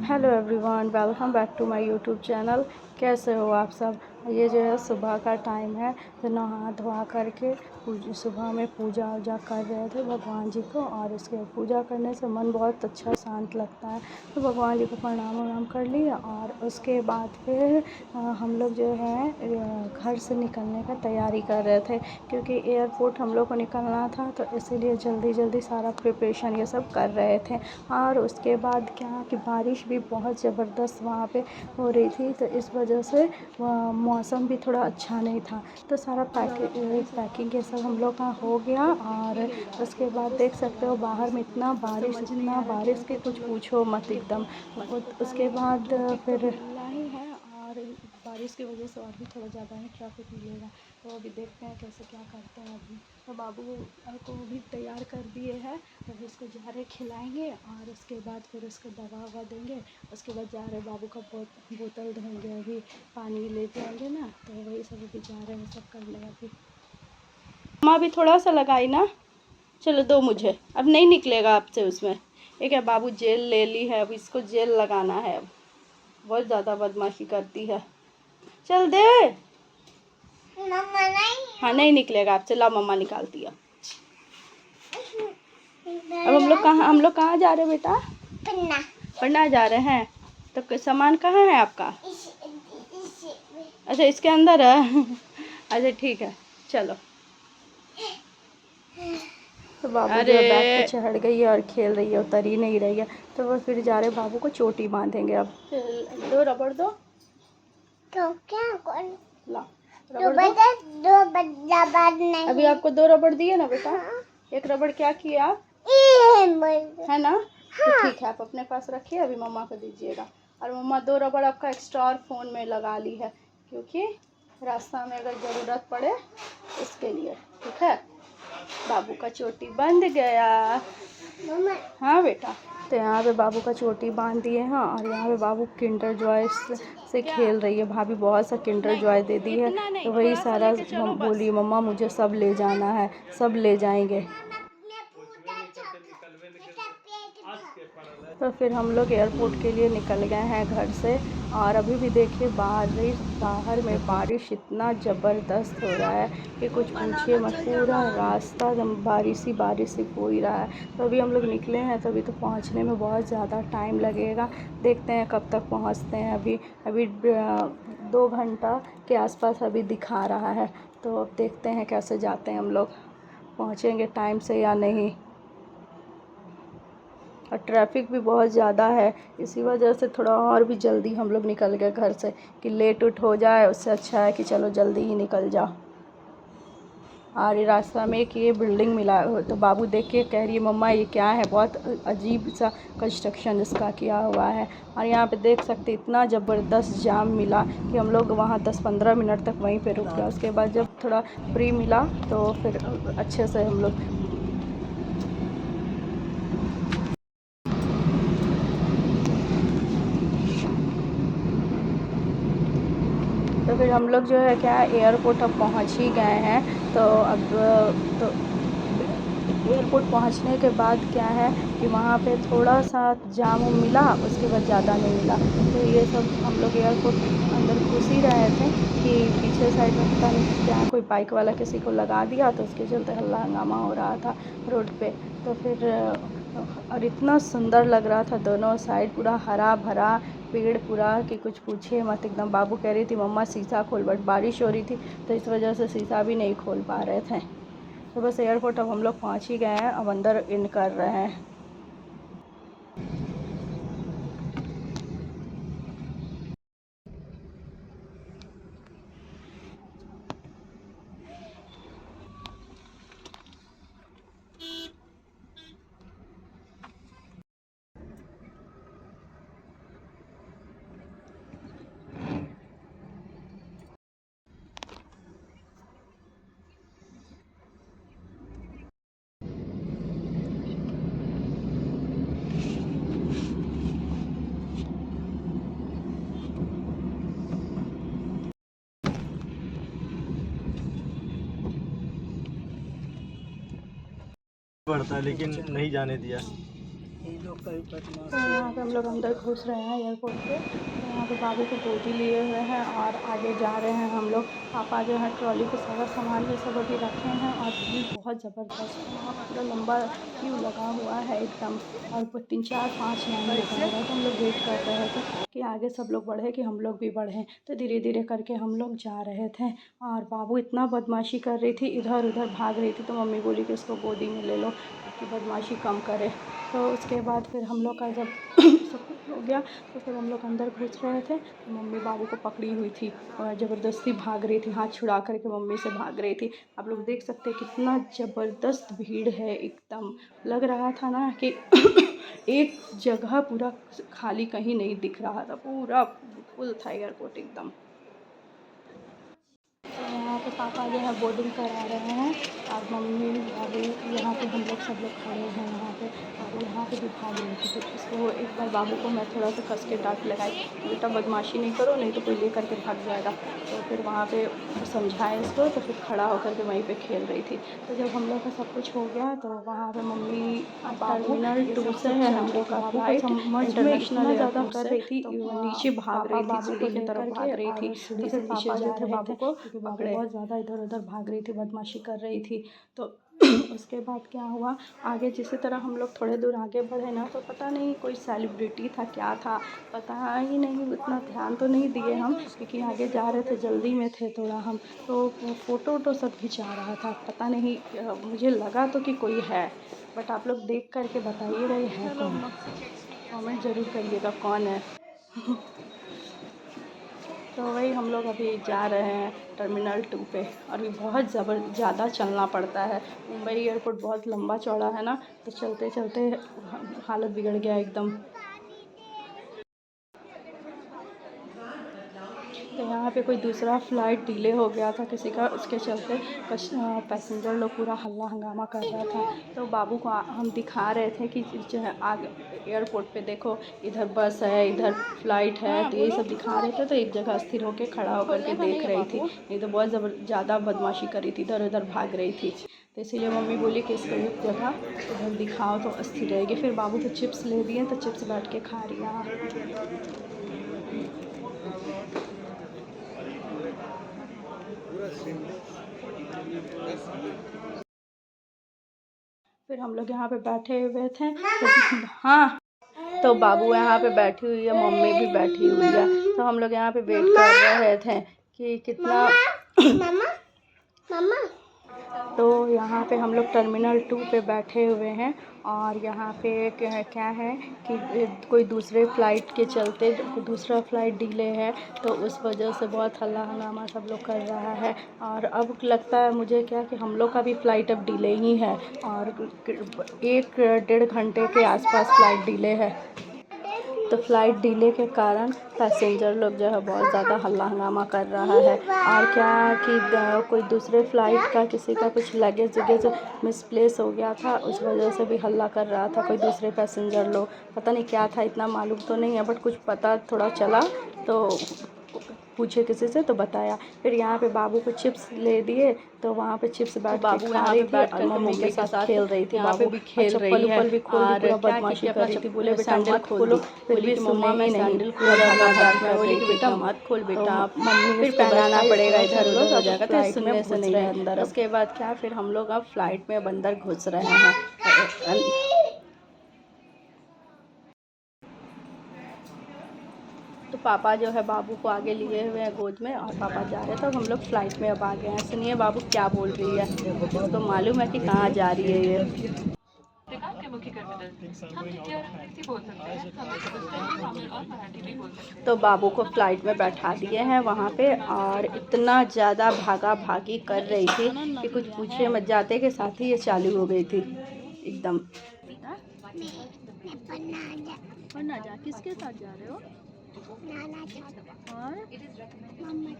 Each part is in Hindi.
Hello everyone, welcome back to my YouTube channel. कैसे हो आप सब। ये जो है सुबह का टाइम है, तो नहा धोआ करके सुबह में पूजा वूजा कर रहे थे भगवान जी को। और उसके पूजा करने से मन बहुत अच्छा शांत लगता है, तो भगवान जी को प्रणाम वणाम कर लिया। और उसके बाद फिर हम लोग जो है घर से निकलने का तैयारी कर रहे थे, क्योंकि एयरपोर्ट हम लोग को निकलना था, तो इसीलिए जल्दी जल्दी सारा प्रिपरेशन ये सब कर रहे थे। और उसके बाद क्या कि बारिश भी बहुत ज़बरदस्त वहाँ पे हो रही थी, तो इस वजह से मौसम भी थोड़ा अच्छा नहीं था। तो सारा पैकिंग ये सब हम लोग का हो गया। और उसके बाद देख सकते हो बाहर में इतना बारिश के कुछ पूछो मत एकदम। उसके बाद फिर ही है, और बारिश की वजह से और भी थोड़ा ज़्यादा ही ट्रैफिक मिलेगा। तो अभी देखते हैं कैसे क्या करते हैं। अभी तो बाबू को भी तैयार कर दिए हैं, अभी इसको जा रहे खिलाएंगे। और उसके बाद फिर उसको दवा ववा देंगे। उसके बाद जा रहे बाबू का बोतल धोएंगे, अभी पानी लेते आएंगे ना, तो वही सब अभी जा रहे हैं सब करने। अभी मम्मा भी थोड़ा सा लगाई ना, चलो दो मुझे, अब नहीं निकलेगा आपसे उसमें। एक है बाबू जेल ले ली है, अब इसको जेल लगाना है। अब बहुत ज़्यादा बदमाशी करती है, चल दे। मम्मा नहीं, हाँ नहीं निकलेगा आपसे, ला मम्मा निकालती है। अब हम लोग कहाँ जा रहे हैं बेटा। पढ़ना जा रहे हैं। तो सामान कहाँ है आपका। अच्छा इसके अंदर है। अच्छा ठीक है चलो। तो बाबू जो बैग पे चढ़ गई है और खेल रही है, उतर ही नहीं रही है। तो वो फिर जा रहे बाबू को चोटी बांधेंगे। अब दो रबड़ दो, तो क्या ला रबड़ नहीं। अभी आपको दो रबड़ दिए ना बेटा। हाँ। एक रबड़ क्या किया आप, है ना। हाँ। तो ठीक है आप अपने पास रखिए, अभी मम्मा को दीजिएगा। और मम्मा दो रबड़ आपका एक्स्ट्रा और फ़ोन में लगा ली है, क्योंकि रास्ता में अगर ज़रूरत पड़े इसके लिए। ठीक है, बाबू का चोटी बंध गया। हाँ बेटा, तो यहाँ पे बाबू का चोटी बांध दिए हैं। और यहाँ पे बाबू किंडर जॉय से खेल रही है। भाभी बहुत सा किंडर जॉय दे दी है, तो वही सारा बोली मम्मा मुझे सब ले जाना है, सब ले जाएंगे। तो फिर हम लोग एयरपोर्ट के लिए निकल गए हैं घर से। और अभी भी देखिए बाहर में बारिश इतना ज़बरदस्त हो रहा है कि कुछ पूछिए मत। पूरा रास्ता बारिश ही हो ही रहा है। तो अभी हम लोग निकले हैं, तो अभी तो पहुंचने में बहुत ज़्यादा टाइम लगेगा। देखते हैं कब तक पहुंचते हैं। अभी 2 घंटा के आसपास अभी दिखा रहा है। तो अब देखते हैं कैसे जाते हैं हम लोग, पहुंचेंगे टाइम से या नहीं। और ट्रैफिक भी बहुत ज़्यादा है, इसी वजह से थोड़ा और भी जल्दी हम लोग निकल गए घर से, कि लेट उट हो जाए उससे अच्छा है कि चलो जल्दी ही निकल जाओ। और ये रास्ता में एक ये बिल्डिंग मिला, तो बाबू देख के कह रही है मम्मा ये क्या है, बहुत अजीब सा कंस्ट्रक्शन इसका किया हुआ है। और यहाँ पे देख सकते इतना ज़बरदस्त जाम मिला कि हम लोग वहाँ 10-15 मिनट तक वहीं पे रुक गए। उसके बाद जब थोड़ा फ्री मिला तो फिर अच्छे से हम लोग तो फिर हम लोग जो है क्या एयरपोर्ट अब पहुंच ही गए हैं। तो अब तो एयरपोर्ट पहुंचने के बाद क्या है कि वहाँ पे थोड़ा सा जाम मिला, उसके बाद ज़्यादा नहीं मिला। तो ये सब हम लोग एयरपोर्ट अंदर घुस ही रहे थे कि पीछे साइड में पता नहीं क्या कोई बाइक वाला किसी को लगा दिया, तो उसके चलते हल्ला हंगामा हो रहा था रोड पे। तो फिर और इतना सुंदर लग रहा था, दोनों साइड पूरा हरा भरा पेड़ पूरा कि कुछ पूछिए मत एकदम। बाबू कह रही थी मम्मा शीशा खोल, बट बारिश हो रही थी तो इस वजह से शीशा भी नहीं खोल पा रहे थे। तो बस एयरपोर्ट अब हम लोग पहुंच ही गए हैं, अब अंदर इन कर रहे हैं। पड़ता है लेकिन नहीं जाने दिया। तो यहाँ पे हम लोग अंदर घुस रहे हैं एयरपोर्ट पे। तो यहाँ पे बाबू को गोदी लिए हुए हैं और आगे जा रहे हैं हम लोग। पापा जो है ट्रॉली पे सारा सामान ये सब अभी रखे हैं और भीड़ बहुत ज़बरदस्त है। वहाँ पूरा लंबा क्यू लगा हुआ है एकदम, और 3 4 5 लाइन लगा हुआ है। तो हम लोग वेट कर रहे थे कि आगे सब लोग बढ़े कि हम लोग भी बढ़ें। तो धीरे धीरे करके हम लोग जा रहे थे और बाबू इतना बदमाशी कर रही थी, इधर उधर भाग रही थी। तो मम्मी बोली कि इसको गोदी में ले लो ताकि बदमाशी कम करे। तो उसके बाद फिर हम लोग का जब सब कुछ हो गया तो फिर हम लोग अंदर घुस रहे थे। तो मम्मी बाबू को पकड़ी हुई थी और ज़बरदस्ती भाग रही थी, हाथ छुड़ा करके मम्मी से भाग रही थी। आप लोग देख सकते हैं कितना ज़बरदस्त भीड़ है एकदम। लग रहा था ना कि एक जगह पूरा खाली कहीं नहीं दिख रहा था, पूरा फुल था एयरपोर्ट एकदम। तो यहाँ पे पापा जो है बोर्डिंग करा रहे हैं और मम्मी बाबू यहाँ पे हम लोग सब लोग खड़े हैं यहाँ पे। और यहाँ पे भी भाग रही थी। तो इसको एक बार बाबू को मैं थोड़ा सा कस के डांट लगाई, बेटा बदमाशी नहीं करो नहीं तो कोई ले करके भाग जाएगा। तो फिर वहाँ पे समझाए इसको, तो फिर खड़ा होकर के वहीं पे खेल रही थी। तो जब हम लोग का सब कुछ हो गया तो वहाँ पे मम्मी टर्मिनल 2 से है हम लोग का फ्लाइट इंटरनेशनल ज़्यादा कर रही थी, नीचे भाग रही थी, सीढ़ी की तरफ भाग रही थी। तो फिर नीचे जा रहे थे बाबू को, क्योंकि बाबू बहुत ज़्यादा इधर उधर भाग रही थी, बदमाशी कर रही थी। तो उसके बाद क्या हुआ, आगे जिस तरह हम लोग थोड़े दूर आगे बढ़े ना, तो पता नहीं कोई सेलिब्रिटी था क्या था, पता ही नहीं, उतना ध्यान तो नहीं दिए हम, क्योंकि आगे जा रहे थे, जल्दी में थे थोड़ा हम। तो फ़ोटो वोटो सब खिंचा रहा था, पता नहीं मुझे लगा तो कि कोई है, बट आप लोग देख करके बताइएगा ये है कौन, कमेंट ज़रूर करिएगा कौन है। तो वही हम लोग अभी जा रहे हैं टर्मिनल 2 पे। और ये बहुत ज़्यादा चलना पड़ता है, मुंबई एयरपोर्ट बहुत लंबा चौड़ा है ना, तो चलते चलते हालत बिगड़ गया एकदम। तो यहाँ पे कोई दूसरा फ़्लाइट डिले हो गया था किसी का, उसके चलते पैसेंजर लोग पूरा हल्ला हंगामा कर रहा था। तो बाबू को हम दिखा रहे थे कि जो है आगे एयरपोर्ट पे देखो, इधर बस है, इधर फ़्लाइट है, तो यही सब दिखा रहे थे। तो एक जगह स्थिर होकर खड़ा होकर के देख रही थी, नहीं तो बहुत ज़्यादा बदमाशी कर रही थी, इधर उधर भाग रही थी। तो इसीलिए मम्मी बोली कि इसको एक जगह इधर दिखाओ तो स्थिर रहेगी। फिर बाबू को चिप्स ले दिए, तो चिप्स बैठ के खा रही है। फिर हम लोग यहाँ पे बैठे हुए थे तो हाँ, तो बाबू यहाँ पे बैठी हुई है, मम्मी भी बैठी हुई है। तो हम लोग यहाँ पे वेट कर रहे थे कि कितना मम्मा। तो यहाँ पे हम लोग टर्मिनल 2 पे बैठे हुए हैं और यहाँ पे क्या है कि कोई दूसरे फ़्लाइट के चलते दूसरा फ़्लाइट डिले है, तो उस वजह से बहुत हल्ला हंगामा सब लोग कर रहा है। और अब लगता है मुझे क्या कि हम लोग का भी फ़्लाइट अब डिले ही है, और 1-1.5 घंटे के आसपास फ़्लाइट डिले है। तो फ़्लाइट डिले के कारण पैसेंजर लोग जो है बहुत ज़्यादा हल्ला हंगामा कर रहा है। और क्या कि कोई दूसरे फ़्लाइट का किसी का कुछ लगेज वगेज मिसप्लेस हो गया था, उस वजह से भी हल्ला कर रहा था कोई दूसरे पैसेंजर लोग। पता नहीं क्या था, इतना मालूम तो नहीं है, बट कुछ पता थोड़ा चला तो पूछे किसी से तो बताया। फिर यहाँ पे बाबू को चिप्स ले दिए, तो वहाँ पे चिप्स बैठ के खा रही थी और मम्मी के साथ खेल रही थी। बाबू भी खेल रही है और पूरा बदमाशी कर रही थी, बोले बेटा मत खोलो, फिर भी मम्मा मैं सैंडल खोल मैं बोली कि बेटा मत खोल बेटा, मम्मी फिर पहनाना पड़ेगा, इधर उधर हो जाएगा, तो सुनने से नहीं है अंदर। उसके बाद क्या, फिर हम लोग अब फ्लाइट में अंदर घुस रहे हैं। तो पापा जो है बाबू को आगे लिए हुए हैं गोद में और पापा जा रहे हैं। तो हम लोग फ़्लाइट में अब आ गए हैं। सुनिए बाबू क्या बोल रही है, इसको मालूम है कि कहाँ जा रही है ये। तो बाबू को फ़्लाइट में बैठा दिए हैं वहाँ पे, और इतना ज़्यादा भागा भागी कर रही थी कि कुछ पूछे मत, जाते के साथ ही ये चालू हो गई थी एकदम। पढ़ना जा, किसके साथ जा रहे हो? नाना और मम्मा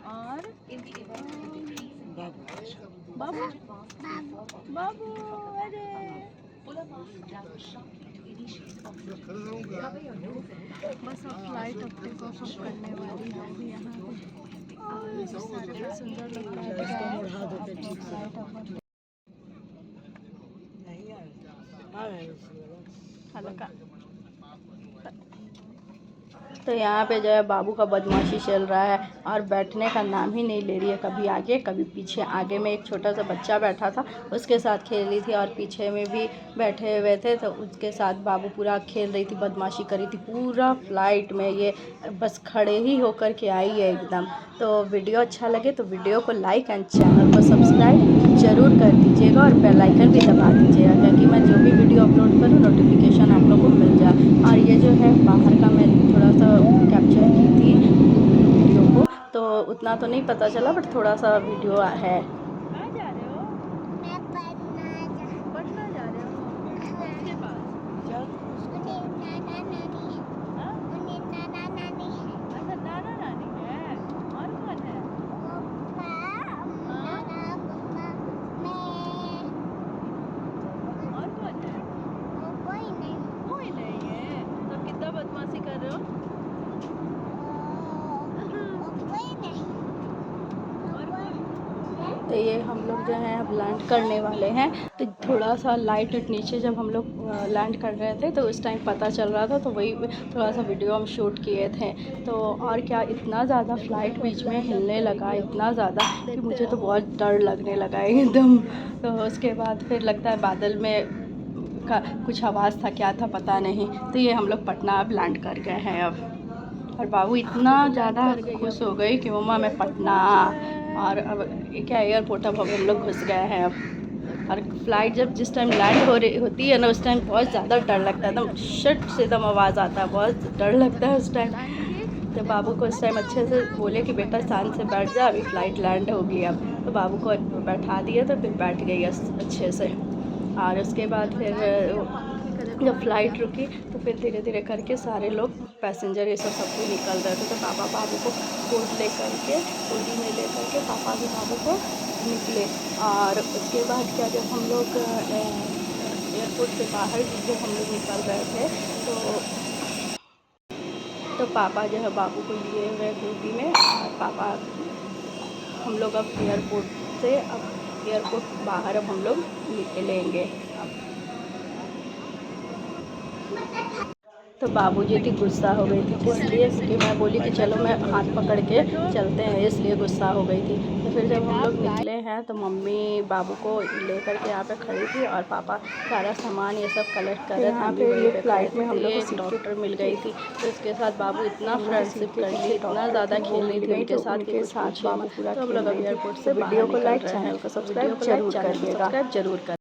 और बाबू बाबू। अरे बस अब फ्लाइट अब टेक ऑफ करने वाली है अभी यहाँ पे, और सारे सुंदर लगता है फ्लाइट अब हल्का। तो यहाँ पे जो है बाबू का बदमाशी चल रहा है और बैठने का नाम ही नहीं ले रही है, कभी आगे कभी पीछे। आगे में एक छोटा सा बच्चा बैठा था, उसके साथ खेल रही थी, और पीछे में भी बैठे हुए थे तो उसके साथ बाबू पूरा खेल रही थी, बदमाशी करी थी पूरा फ्लाइट में। ये बस खड़े ही होकर के आई है एकदम। तो वीडियो अच्छा लगे तो वीडियो को लाइक एंड चैनल को सब्सक्राइब ज़रूर कर दीजिएगा और बेल आइकन भी दबा दीजिएगा, ताकि मैं जो भी वीडियो अपलोड करूँ नोटिफिकेशन आप लोगों को मिल जाए। और ये जो है बाहर का मैं थोड़ा सा कैप्चर की थी वीडियो को, तो उतना तो नहीं पता चला, बट थोड़ा सा वीडियो है। कहाँ जा रहे हो? मैं पटना जा रहे हो? किसके पास? अच्छा, नाना नानी है। और कौन है? और कौन है? कोई नहीं है। तो कितना बदमाशी कर रहे हो? तो ये हम लोग जो है अब लैंड करने वाले हैं। तो थोड़ा सा लाइट नीचे जब हम लोग लैंड कर रहे थे तो उस टाइम पता चल रहा था, तो वही थोड़ा सा वीडियो हम शूट किए थे। तो और क्या, इतना ज़्यादा फ्लाइट बीच में हिलने लगा, इतना ज़्यादा कि मुझे तो बहुत डर लगने लगा एकदम। तो उसके बाद फिर लगता है बादल में का कुछ आवाज़ था, क्या था पता नहीं। तो ये हम लोग पटना अब लैंड कर गए हैं अब। और बाबू इतना ज़्यादा खुश हो गई कि मम्मा मैं पटना। और अब क्या एयरपोर्ट अब हम लोग घुस गए हैं अब। और फ्लाइट जब जिस टाइम लैंड होती है ना, उस टाइम बहुत ज़्यादा डर लगता है, एकदम शट से एकदम आवाज़ आता है, बहुत डर लगता है उस टाइम। तो बाबू को उस टाइम अच्छे से बोले कि बेटा शांत से बैठ जा, अभी फ़्लाइट लैंड होगी अब। तो बाबू को बैठा दिया तो फिर बैठ गई अच्छे से। और उसके बाद फिर जब फ़्लाइट रुकी तो फिर धीरे धीरे करके सारे लोग पैसेंजर ये सब कोई निकल रहे थे। तो पापा बाबू को गोद ले करके, गोदी में ले करके पापा भी बाबू को निकले। और उसके बाद क्या, जब हम लोग एयरपोर्ट से बाहर जब हम लोग निकल रहे थे तो पापा जो है बाबू को लिए हुए गोदी में। और पापा हम लोग अब एयरपोर्ट बाहर अब हम लोग निकलेंगे अब। तो बाबूजी थी गुस्सा हो गई थी, इसलिए कि मैं बोली कि चलो मैं हाथ पकड़ के चलते हैं, इसलिए गुस्सा हो गई थी। तो फिर जब हम लोग निकले हैं तो मम्मी बाबू को लेकर के यहाँ पे खड़ी थी और पापा सारा सामान ये सब कलेक्ट कर रहे थे। यहाँ पे ये फ्लाइट में हम लोग को डॉक्टर मिल गई थी, तो उसके साथ बाबू इतना फ्रेंडशिप कर ली, इतना ज़्यादा खेल रही थी उनके साथ कि कुछ पूछिए मत। तो हम लोग अब एयरपोर्ट से वीडियो को लाइक, चैनल को सब्सक्राइब जरूर करिएगा।